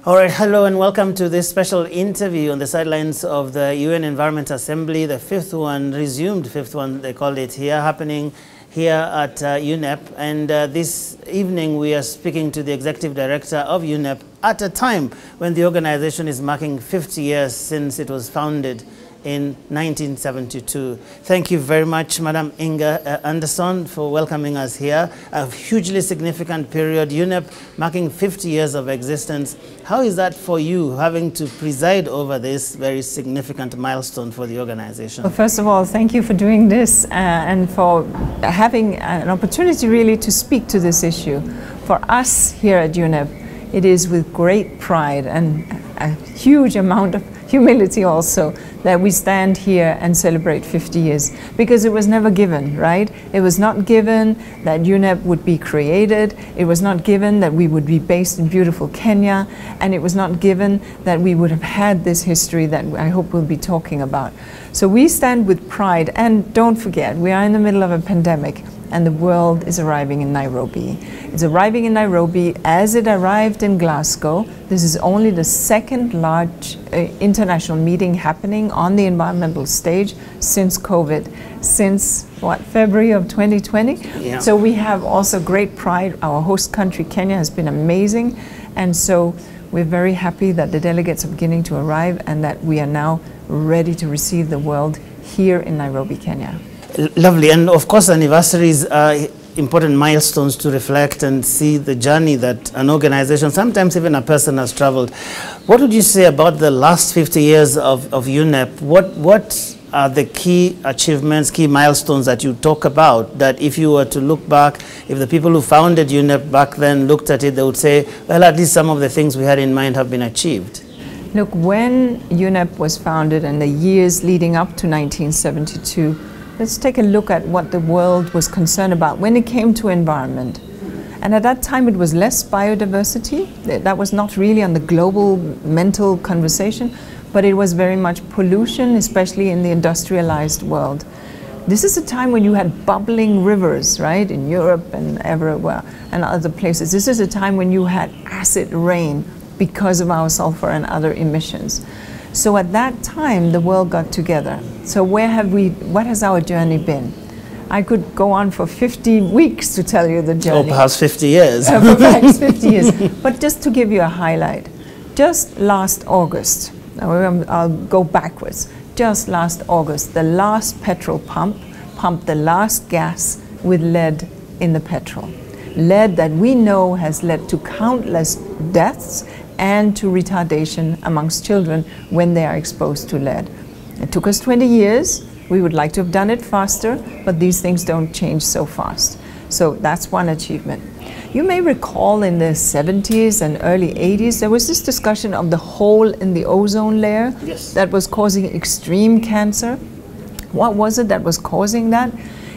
All right, hello and welcome to this special interview on the sidelines of the UN Environment Assembly, the fifth one, resumed fifth one, they called it here, happening here at UNEP. And this evening we are speaking to the Executive Director of UNEP at a time when the organization is marking 50 years since it was founded in 1972. Thank you very much, Madam Inga Andersen, for welcoming us here. A hugely significant period, UNEP marking 50 years of existence. How is that for you, having to preside over this very significant milestone for the organization? Well, first of all, thank you for doing this and for having an opportunity really to speak to this issue. For us here at UNEP, it is with great pride and a huge amount of humility also that we stand here and celebrate 50 years, because it was never given, right? It was not given that UNEP would be created, it was not given that we would be based in beautiful Kenya, and it was not given that we would have had this history that I hope we'll be talking about. So we stand with pride, and don't forget, we are in the middle of a pandemic, and the world is arriving in Nairobi. It's arriving in Nairobi as it arrived in Glasgow. This is only the second large international meeting happening on the environmental stage since COVID, since what, February of 2020? Yeah. So we have also great pride. Our host country, Kenya, has been amazing. And so we're very happy that the delegates are beginning to arrive and that we are now ready to receive the world here in Nairobi, Kenya. Lovely. And of course, anniversaries are important milestones to reflect and see the journey that an organization, sometimes even a person, has traveled. What would you say about the last 50 years of UNEP? What are the key achievements, key milestones that you talk about, that if you were to look back, if the people who founded UNEP back then looked at it, they would say, well, at least some of the things we had in mind have been achieved? Look, when UNEP was founded and the years leading up to 1972, let's take a look at what the world was concerned about when it came to environment. And at that time it was less biodiversity. That was not really on the global mental conversation, but it was very much pollution, especially in the industrialized world. This is a time when you had bubbling rivers, right, in Europe and everywhere and other places. This is a time when you had acid rain because of our sulfur and other emissions. So at that time, the world got together. So what has our journey been? I could go on for 50 weeks to tell you the journey. Or perhaps 50 years. Perhaps 50 years. But just to give you a highlight, just last August, I'll go backwards. Just last August, the last petrol pump pumped the last gas with lead in the petrol. Lead that we know has led to countless deaths and to retardation amongst children when they are exposed to lead. It took us 20 years. We would like to have done it faster, but these things don't change so fast. So that's one achievement. You may recall in the 70s and early 80s, there was this discussion of the hole in the ozone layer. Yes. That was causing extreme cancer. What was it that was causing that?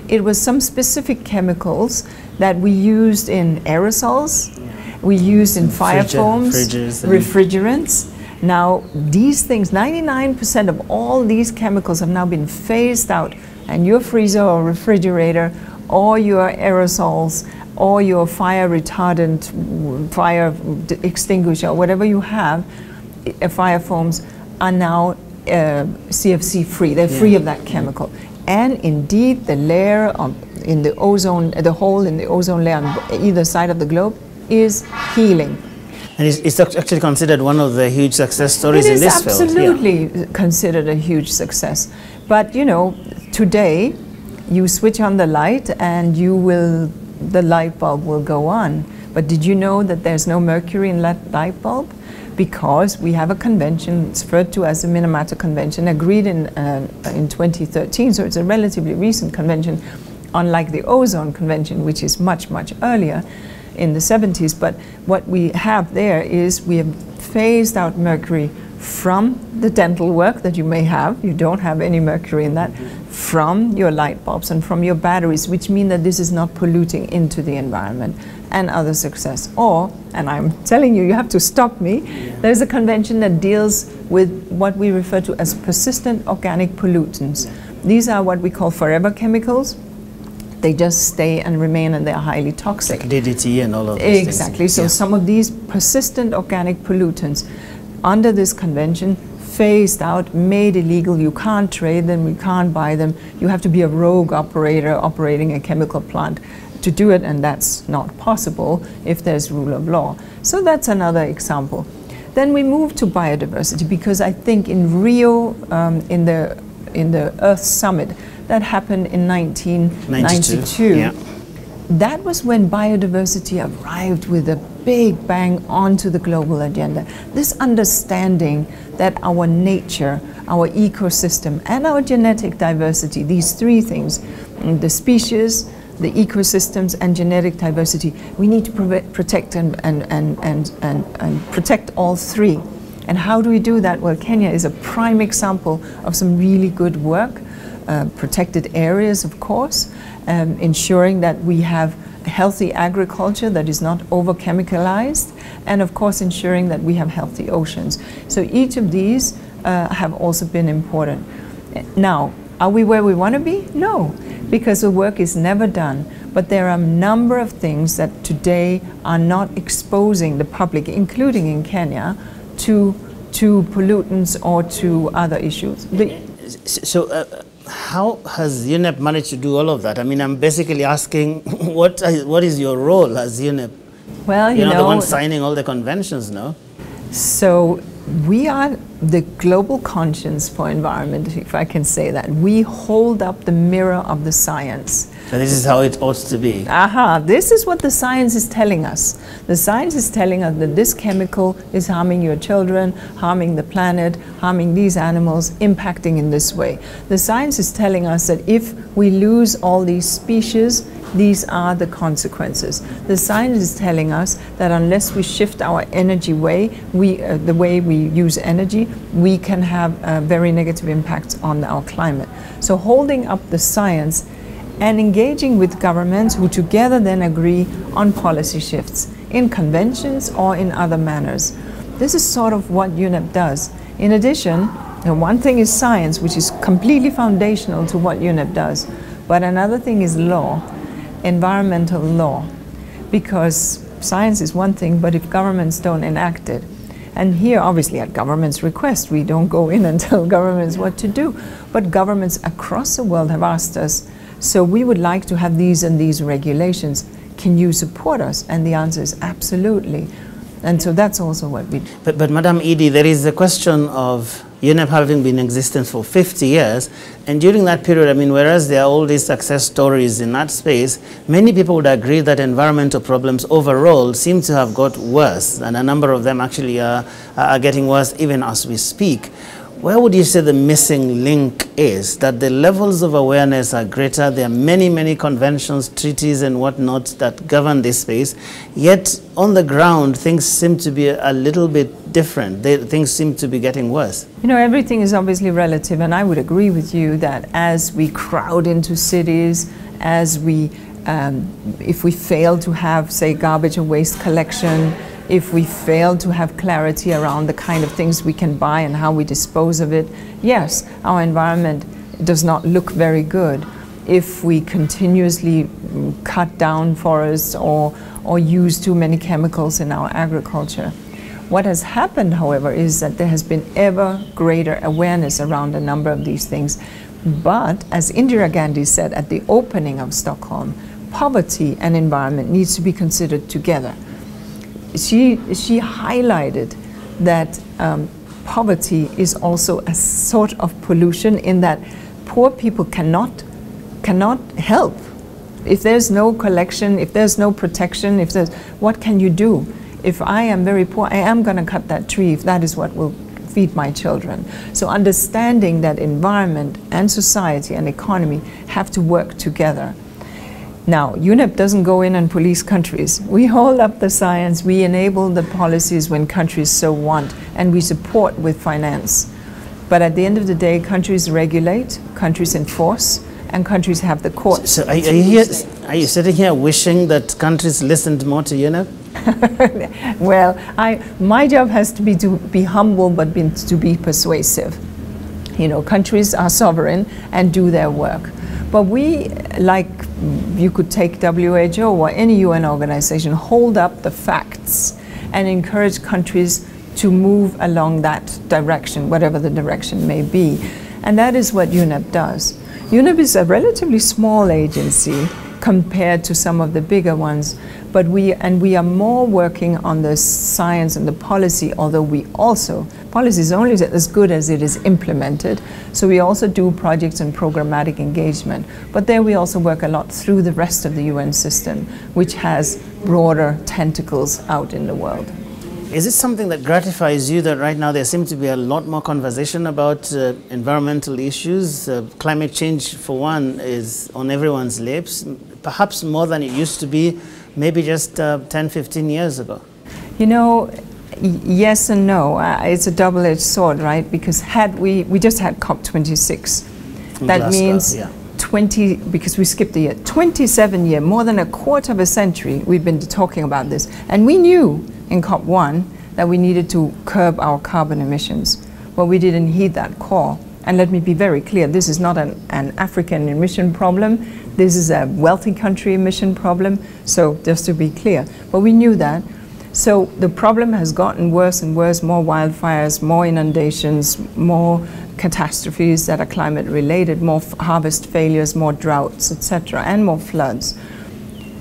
It was some specific chemicals that we used in aerosols. We used in fire foams, refrigerants. Now, these things, 99% of all these chemicals have now been phased out, and your freezer or refrigerator, or your aerosols, or your fire retardant, fire extinguisher, whatever you have, fire foams, are now CFC free. They're free of that chemical. And indeed, the layer in the ozone, the hole in the ozone layer on either side of the globe, is healing. And it's actually considered one of the huge success stories in this field. It is absolutely considered a huge success. But you know, today you switch on the light and the light bulb will go on. But did you know that there's no mercury in that light bulb? Because we have a convention, it's referred to as the Minamata Convention, agreed in 2013, so it's a relatively recent convention, unlike the Ozone Convention, which is much, much earlier, in the 70s. But what we have there is we have phased out mercury from the dental work that you may have. You don't have any mercury in that, from your light bulbs and from your batteries, which mean that this is not polluting into the environment, and other success. Or, and I'm telling you, you have to stop me, there's a convention that deals with what we refer to as persistent organic pollutants. These are what we call forever chemicals. They just stay and remain, and they're highly toxic. Like DDT and all of these Exactly. things. So Yeah. some of these persistent organic pollutants under this convention phased out, made illegal. You can't trade them, you can't buy them. You have to be a rogue operator operating a chemical plant to do it, and that's not possible if there's rule of law. So that's another example. Then we move to biodiversity, because I think in Rio, in the Earth Summit that happened in 1992, yeah. that was when biodiversity arrived with a big bang onto the global agenda. This understanding that our nature, our ecosystem, and our genetic diversity, these three things, the species, the ecosystems, and genetic diversity, we need to protect and protect all three. And how do we do that? Well, Kenya is a prime example of some really good work. Protected areas, of course, ensuring that we have healthy agriculture that is not over-chemicalized, and of course ensuring that we have healthy oceans. So each of these have also been important. Now, are we where we want to be? No, because the work is never done. But there are a number of things that today are not exposing the public, including in Kenya, to pollutants or to other issues. How has UNEP managed to do all of that? I mean, I'm basically asking, what is your role as UNEP? Well, You're not the one signing all the conventions, no? So we are the global conscience for environment, if I can say that. We hold up the mirror of the science. So this is how it ought to be. This is what the science is telling us. The science is telling us that this chemical is harming your children, harming the planet, harming these animals, impacting in this way. The science is telling us that if we lose all these species, these are the consequences. The science is telling us that unless we shift our energy way, the way we use energy, we can have very negative impacts on our climate. So holding up the science and engaging with governments who together then agree on policy shifts in conventions or in other manners. This is sort of what UNEP does. In addition, one thing is science, which is completely foundational to what UNEP does, but another thing is law, environmental law, because science is one thing, but if governments don't enact it, and here obviously at government's request, we don't go in and tell governments what to do, but governments across the world have asked us, so we would like to have these and these regulations. Can you support us? And the answer is absolutely. And so that's also what we do. But Madam Edie, there is a question of UNEP having been in existence for 50 years, and during that period, I mean, whereas there are all these success stories in that space, many people would agree that environmental problems overall seem to have got worse, and a number of them actually are getting worse even as we speak. Where would you say the missing link is? That the levels of awareness are greater, there are many, many conventions, treaties and whatnot that govern this space, yet on the ground things seem to be a little bit different. Things seem to be getting worse. You know, everything is obviously relative, and I would agree with you that as we crowd into cities, as we, if we fail to have, say, garbage and waste collection, if we fail to have clarity around the kind of things we can buy and how we dispose of it, yes, our environment does not look very good. If we continuously cut down forests or use too many chemicals in our agriculture. What has happened, however, is that there has been ever greater awareness around a number of these things. But, as Indira Gandhi said at the opening of Stockholm, poverty and environment needs to be considered together. She highlighted that poverty is also a sort of pollution, in that poor people cannot help. If there's no collection, if there's no protection, what can you do? If I am very poor, I am going to cut that tree if that is what will feed my children. So understanding that environment and society and economy have to work together. Now, UNEP doesn't go in and police countries. We hold up the science, we enable the policies when countries so want, and we support with finance. But at the end of the day, countries regulate, countries enforce, and countries have the courts. So are you sitting here wishing that countries listened more to UNEP? Well, my job has to be humble, but to be persuasive. You know, countries are sovereign and do their work. But we, like you could take WHO or any UN organization, hold up the facts and encourage countries to move along that direction, whatever the direction may be. And that is what UNEP does. UNEP is a relatively small agency compared to some of the bigger ones, but we are more working on the science and the policy, although policy is only as good as it is implemented. So we also do projects and programmatic engagement. But there we also work a lot through the rest of the UN system, which has broader tentacles out in the world. Is it something that gratifies you that right now there seems to be a lot more conversation about environmental issues? Climate change, for one, is on everyone's lips, perhaps more than it used to be maybe just 10, 15 years ago. You know, yes and no. It's a double-edged sword, right? Because we just had COP26. That means 20, because we skipped a year, 27 years, more than a quarter of a century we've been talking about this. And we knew in COP1 that we needed to curb our carbon emissions. But we didn't heed that call. And let me be very clear, this is not an African emission problem. This is a wealthy country emission problem. So just to be clear, but we knew that. So the problem has gotten worse and worse, more wildfires, more inundations, more catastrophes that are climate related, more harvest failures, more droughts, etc., and more floods.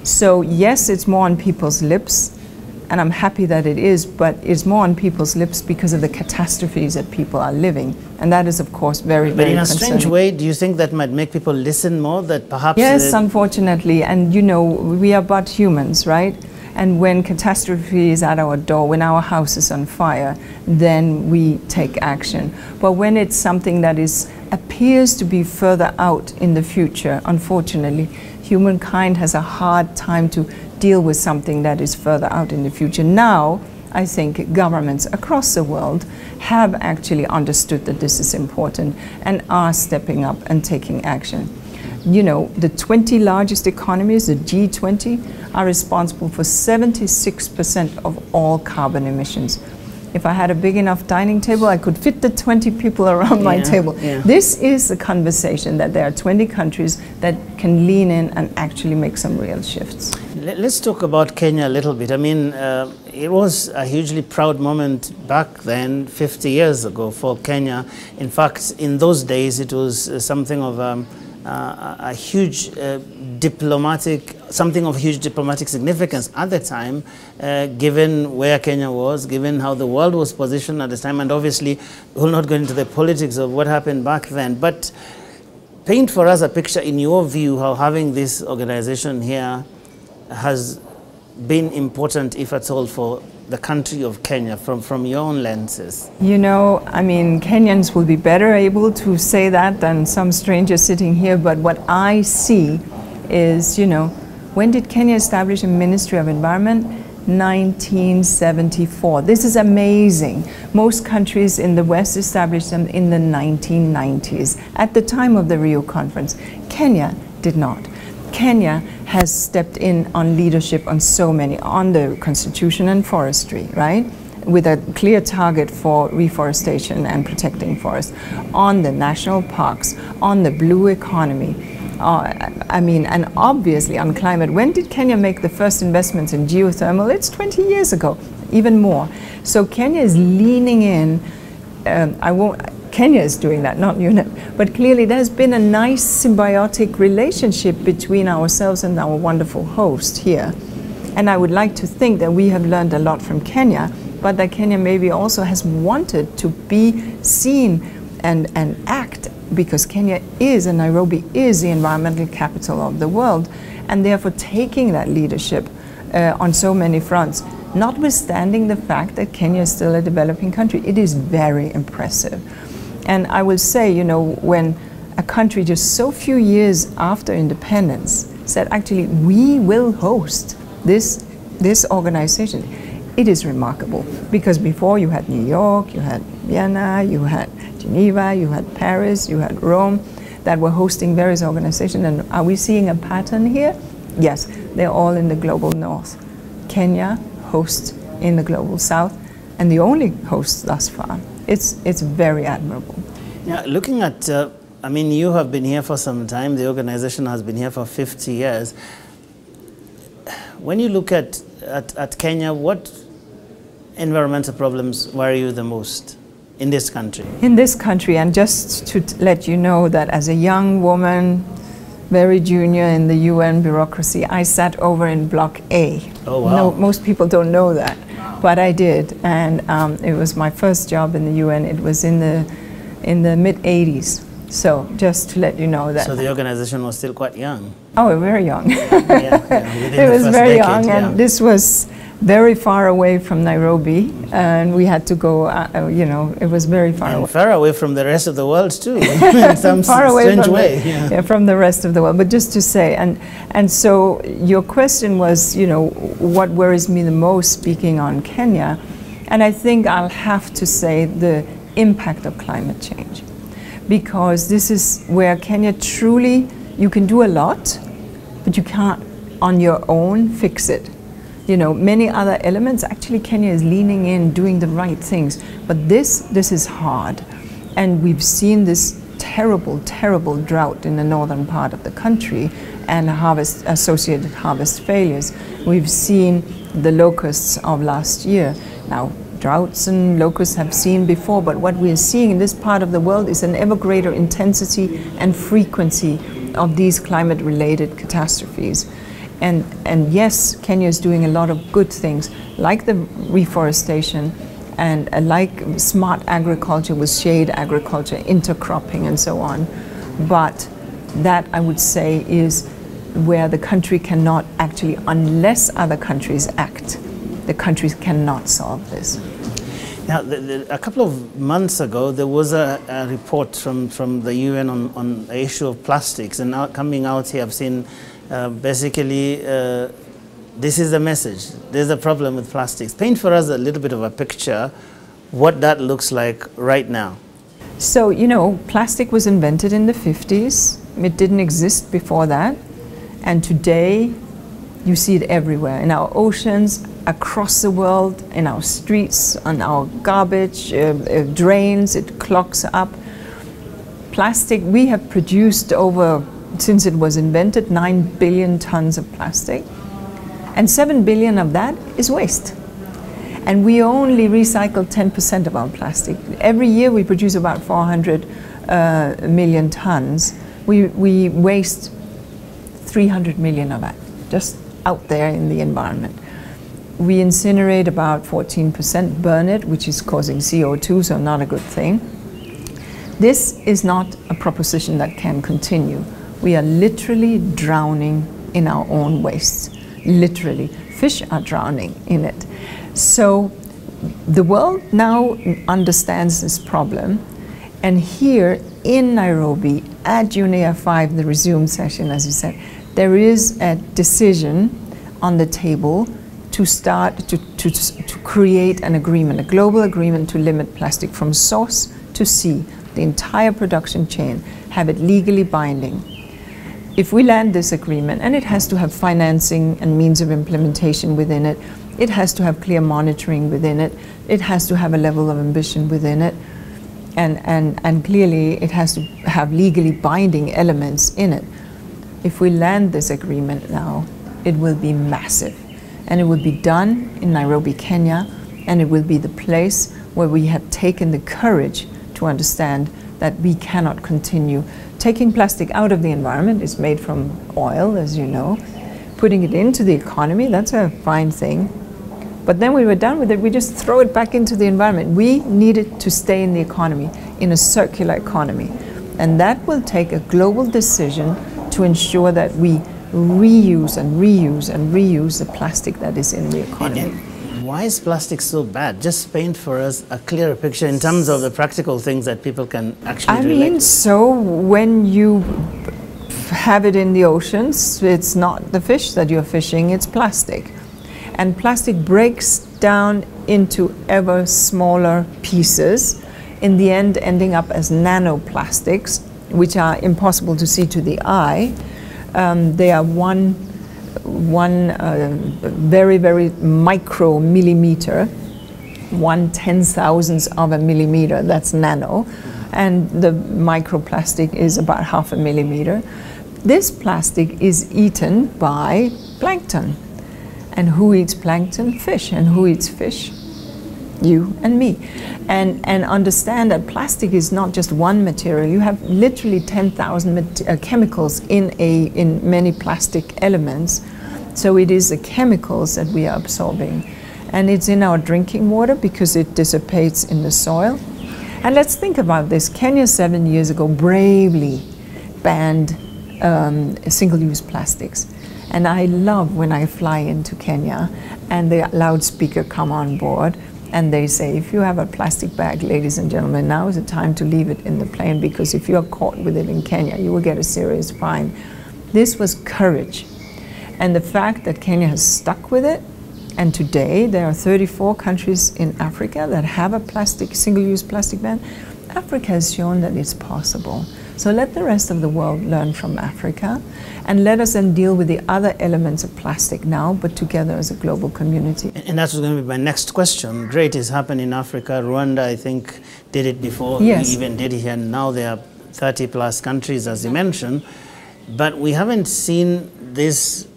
So yes, it's more on people's lips, and I'm happy that it is, but it's more on people's lips because of the catastrophes that people are living. And that is, of course, very, very concerning. But in a strange way, do you think that might make people listen more, that perhaps... Yes, unfortunately, and you know, we are but humans, right? And when catastrophe is at our door, when our house is on fire, then we take action. But when it's something that appears to be further out in the future, unfortunately, humankind has a hard time to deal with something that is further out in the future. Now, I think governments across the world have actually understood that this is important and are stepping up and taking action. You know, the 20 largest economies, the G20, are responsible for 76% of all carbon emissions. If I had a big enough dining table, I could fit the 20 people around my table. Yeah. This is the conversation, that there are 20 countries that can lean in and actually make some real shifts. Let's talk about Kenya a little bit. I mean, it was a hugely proud moment back then, 50 years ago, for Kenya. In fact, in those days, it was something of a huge something of huge diplomatic significance at the time, given where Kenya was, given how the world was positioned at the time, and obviously we'll not go into the politics of what happened back then, but paint for us a picture, in your view, how having this organization here has been important, if at all, for the country of Kenya, from your own lenses. You know, I mean, Kenyans will be better able to say that than some stranger sitting here, but what I see is, you know, when did Kenya establish a Ministry of Environment? 1974. This is amazing. Most countries in the West established them in the 1990s, at the time of the Rio Conference. Kenya did not. Kenya has stepped in on leadership on so many, on the constitution and forestry, right? With a clear target for reforestation and protecting forests, on the national parks, on the blue economy. I mean, and obviously on climate. When did Kenya make the first investments in geothermal? It's 20 years ago, even more. So Kenya is leaning in. Kenya is doing that, not UNEP. But clearly there's been a nice symbiotic relationship between ourselves and our wonderful host here. And I would like to think that we have learned a lot from Kenya, but that Kenya maybe also has wanted to be seen and act, because Kenya is, and Nairobi is, the environmental capital of the world, and therefore taking that leadership on so many fronts, notwithstanding the fact that Kenya is still a developing country. It is very impressive. And I will say, you know, when a country just so few years after independence said, actually, we will host this organization, it is remarkable. Because before you had New York, you had Vienna, you had Geneva, you had Paris, you had Rome, that were hosting various organizations. And are we seeing a pattern here? Yes, they're all in the global north. Kenya hosts in the global south, and the only host thus far. It's very admirable. Now, looking at I mean, you have been here for some time. The organization has been here for 50 years. When you look at Kenya, what environmental problems worry you the most in this country? In this country, and just to let you know that as a young woman, very junior in the UN bureaucracy, I sat over in Block A. Oh, wow. No, most people don't know that, but I did, and it was my first job in the UN. It was in the mid-80s. So just to let you know that. So the organization was still quite young. Oh, very young. It was very young, and this was very far away from Nairobi, and we had to go, you know, it was very far away. Far away from the rest of the world too, in some strange way. Yeah, from the rest of the world. But just to say, and so your question was, you know, what worries me the most speaking on Kenya, and I think I'll have to say the impact of climate change, because this is where Kenya truly, you can do a lot, but you can't on your own fix it. You know, many other elements, actually Kenya is leaning in, doing the right things, but this is hard. And we've seen this terrible, terrible drought in the northern part of the country and associated harvest failures. We've seen the locusts of last year. Now, droughts and locusts have seen before, but what we're seeing in this part of the world is an ever greater intensity and frequency of these climate-related catastrophes. And yes, Kenya is doing a lot of good things, like the reforestation and like smart agriculture with shade agriculture, intercropping and so on. But that, I would say, is where the country cannot actually, unless other countries act, the countries cannot solve this. Now, a couple of months ago, there was a report from the UN on the issue of plastics, and now coming out here, I've seen basically this is the message. There's a problem with plastics. Paint for us a little bit of a picture what that looks like right now. So, you know, plastic was invented in the 50s. It didn't exist before that. And today, you see it everywhere, in our oceans, across the world, in our streets, on our garbage, drains, it clogs up. Plastic, we have produced over, since it was invented, 9 billion tons of plastic. And 7 billion of that is waste. And we only recycle 10% of our plastic. Every year we produce about 400 million tons. We waste 300 million of that, just out there in the environment. We incinerate about 14%, burn it, which is causing CO2, so not a good thing. This is not a proposition that can continue. We are literally drowning in our own wastes, literally. Fish are drowning in it. So the world now understands this problem, and here in Nairobi, at UNEP 5, the resume session, as you said, there is a decision on the table to start to create an agreement, a global agreement to limit plastic from source to sea, the entire production chain, have it legally binding. If we land this agreement, and it has to have financing and means of implementation within it, it has to have clear monitoring within it, it has to have a level of ambition within it, and clearly it has to have legally binding elements in it. If we land this agreement now, it will be massive. And it will be done in Nairobi, Kenya, and it will be the place where we have taken the courage to understand that we cannot continue. Taking plastic out of the environment is made from oil, as you know. Putting it into the economy, that's a fine thing. But then we were done with it, we just throw it back into the environment. We need it to stay in the economy, in a circular economy. And that will take a global decision to ensure that we reuse and reuse and reuse the plastic that is in the economy. Why is plastic so bad? Just paint for us a clearer picture in terms of the practical things that people can actually relate to. So when you have it in the oceans, it's not the fish that you're fishing, it's plastic. And plastic breaks down into ever smaller pieces, in the end ending up as nanoplastics, which are impossible to see to the eye. They are one very, very micromillimeter, 1/10,000th of a millimeter, that's nano. and the microplastic is about 0.5 millimeter. This plastic is eaten by plankton. And who eats plankton? Fish. And who eats fish? You and me. And understand that plastic is not just one material. You have literally 10,000 chemicals in many plastic elements. So it is the chemicals that we are absorbing. And it's in our drinking water because it dissipates in the soil. And let's think about this. Kenya 7 years ago bravely banned single-use plastics. And I love when I fly into Kenya and the loudspeaker come on board and they say, if you have a plastic bag, ladies and gentlemen, now is the time to leave it in the plane, because if you are caught with it in Kenya, you will get a serious fine. This was courage. And the fact that Kenya has stuck with it, and today there are 34 countries in Africa that have a single-use plastic ban, Africa has shown that it's possible. So let the rest of the world learn from Africa, and let us then deal with the other elements of plastic now, but together as a global community. And that's going to be my next question. Great, it's happened in Africa. Rwanda, I think, did it before. Yes. We even did it here. Now there are 30 plus countries, as you mentioned. But we haven't seen this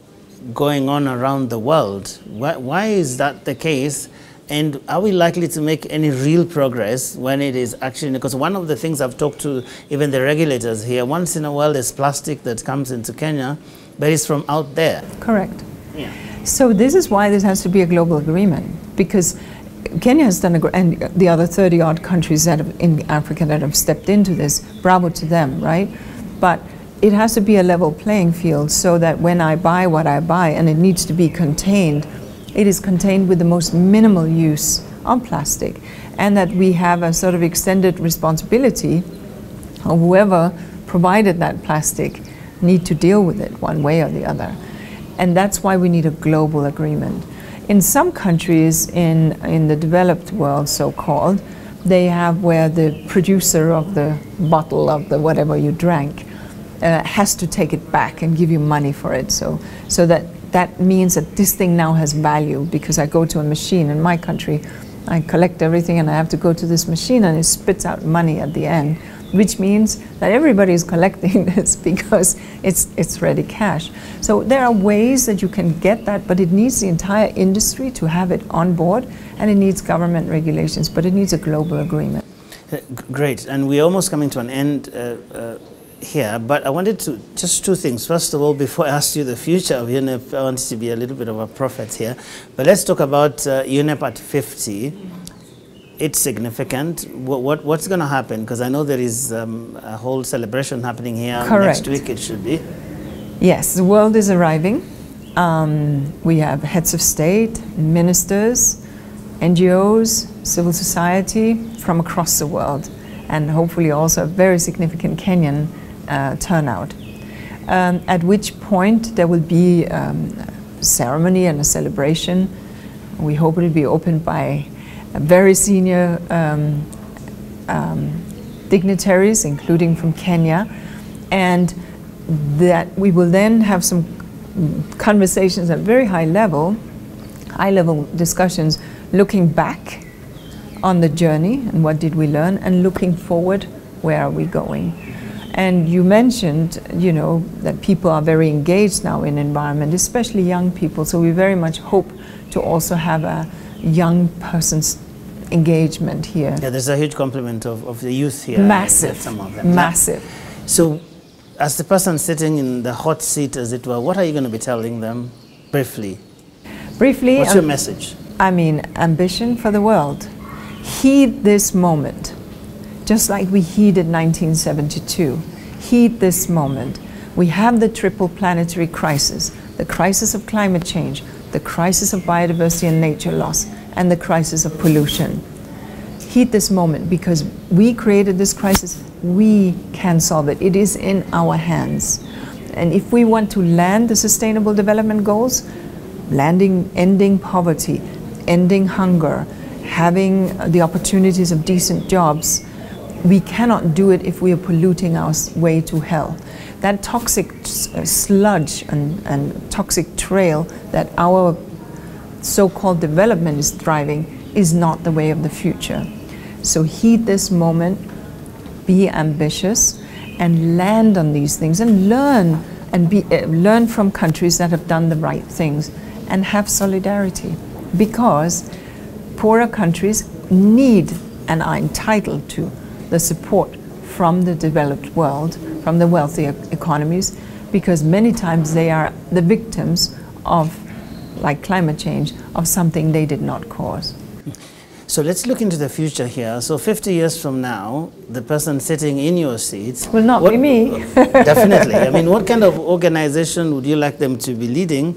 going on around the world. Why is that the case? And are we likely to make any real progress when it is actually, because one of the things I've talked to even the regulators here, once in a while there's plastic that comes into Kenya, but it's from out there. Correct. Yeah. So this is why this has to be a global agreement, because Kenya has done, and the other 30 odd countries that have, in Africa that have stepped into this, bravo to them, right? But it has to be a level playing field so that when I buy what I buy, and it needs to be contained, it is contained with the most minimal use of plastic, and that we have a sort of extended responsibility of whoever provided that plastic need to deal with it one way or the other. And that's why we need a global agreement. In some countries in the developed world, so-called, they have where the producer of the bottle of the whatever you drank has to take it back and give you money for it. So that means that this thing now has value, because I go to a machine in my country, I collect everything and I have to go to this machine and it spits out money at the end, which means that everybody is collecting this because it's ready cash. So there are ways that you can get that, but it needs the entire industry to have it on board, and it needs government regulations, but it needs a global agreement. Great, and we're almost coming to an end here, but I wanted to, just two things. First of all, before I ask you the future of UNEP, I want to be a little bit of a prophet here, but let's talk about UNEP at 50. It's significant. What's going to happen? Because I know there is a whole celebration happening here. Correct. Next week it should be. Yes, the world is arriving. We have heads of state, ministers, NGOs, civil society from across the world, and hopefully also a very significant Kenyan turnout. At which point there will be a ceremony and a celebration. We hope it will be opened by very senior dignitaries, including from Kenya, and that we will then have some conversations at very high level discussions, looking back on the journey and what did we learn, and looking forward, where are we going? And you mentioned, you know, that people are very engaged now in environment, especially young people, so we very much hope to also have a young person's engagement here. Yeah, there's a huge complement of the youth here. Massive, some of them. massive. So, as the person sitting in the hot seat, as it were, what are you going to be telling them, briefly? Briefly, what's your message? I mean, ambition for the world. Heed this moment, just like we heeded 1972. Heed this moment. We have the triple planetary crisis, the crisis of climate change, the crisis of biodiversity and nature loss, and the crisis of pollution. Heed this moment, because we created this crisis, we can solve it. It is in our hands. And if we want to land the Sustainable Development Goals, ending poverty, ending hunger, having the opportunities of decent jobs, we cannot do it if we are polluting our way to hell. That toxic sludge and toxic trail that our so-called development is driving is not the way of the future. So heed this moment, be ambitious and land on these things and learn and learn from countries that have done the right things and have solidarity, because poorer countries need and are entitled to the support from the developed world, from the wealthy economies, because many times they are the victims of, like climate change, of something they did not cause. So let's look into the future here. So 50 years from now, the person sitting in your seats will not be me. Definitely. I mean, what kind of organization would you like them to be leading,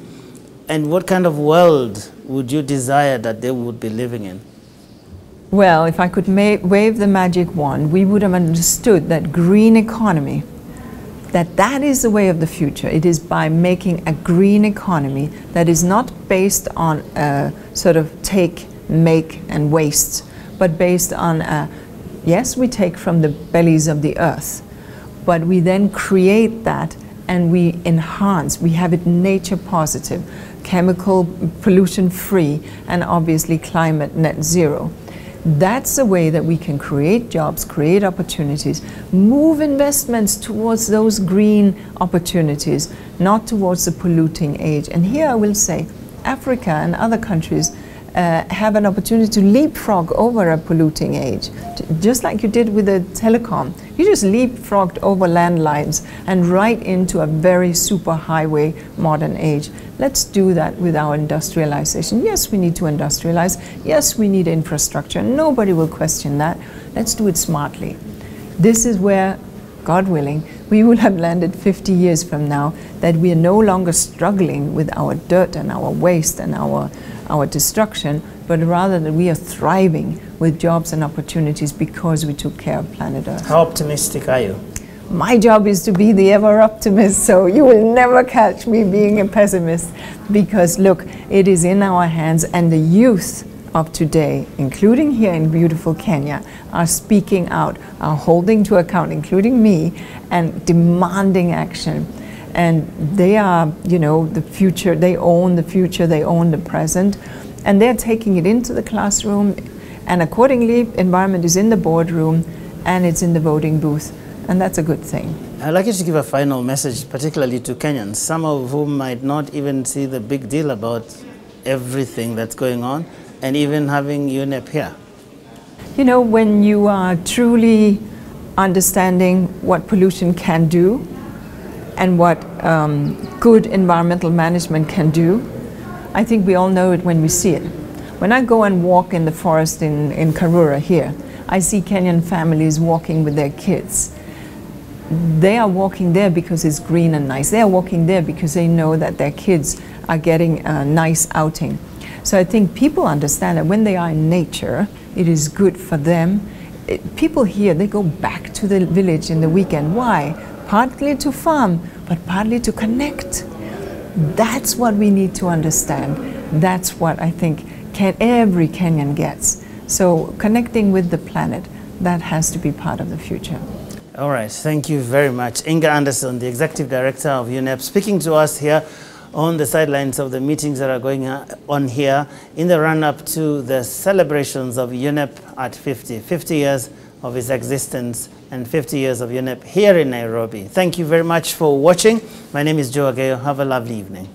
and what kind of world would you desire that they would be living in? Well, if I could wave the magic wand, we would have understood that green economy, that is the way of the future. It is by making a green economy that is not based on sort of take, make and waste, but based on, yes, we take from the bellies of the earth, but we then create that and we enhance, we have it nature positive, chemical pollution free, and obviously climate net zero. That's the way that we can create jobs, create opportunities, move investments towards those green opportunities, not towards the polluting age. And here I will say, Africa and other countries have an opportunity to leapfrog over a polluting age, just like you did with the telecom. You just leapfrogged over landlines and right into a very super highway modern age. Let's do that with our industrialization. Yes, we need to industrialize. Yes, we need infrastructure. Nobody will question that. Let's do it smartly. This is where, God willing, we will have landed 50 years from now, that we are no longer struggling with our dirt and our waste and our destruction, but rather that we are thriving with jobs and opportunities because we took care of planet Earth. How optimistic are you? My job is to be the ever optimist, so you will never catch me being a pessimist, because look, it is in our hands, and the youth of today, including here in beautiful Kenya, are speaking out, are holding to account, including me, and demanding action. And they are, you know, the future, they own the future, they own the present, and they're taking it into the classroom, and accordingly, environment is in the boardroom, and it's in the voting booth, and that's a good thing. I'd like you to give a final message, particularly to Kenyans, some of whom might not even see the big deal about everything that's going on, and even having UNEP here. You know, when you are truly understanding what pollution can do, and what good environmental management can do, I think we all know it when we see it. When I go and walk in the forest in Karura here, I see Kenyan families walking with their kids. They are walking there because it's green and nice. They are walking there because they know that their kids are getting a nice outing. So I think people understand that when they are in nature, it is good for them. People here, they go back to the village in the weekend. Why? Partly to farm, but partly to connect. That's what we need to understand. That's what I think every Kenyan gets. So connecting with the planet, that has to be part of the future. All right, thank you very much. Inga Andersen, the Executive Director of UNEP, speaking to us here on the sidelines of the meetings that are going on here in the run-up to the celebrations of UNEP at 50 years of its existence and 50 years of UNEP here in Nairobi. Thank you very much for watching. My name is Joe Ageyo. Have a lovely evening.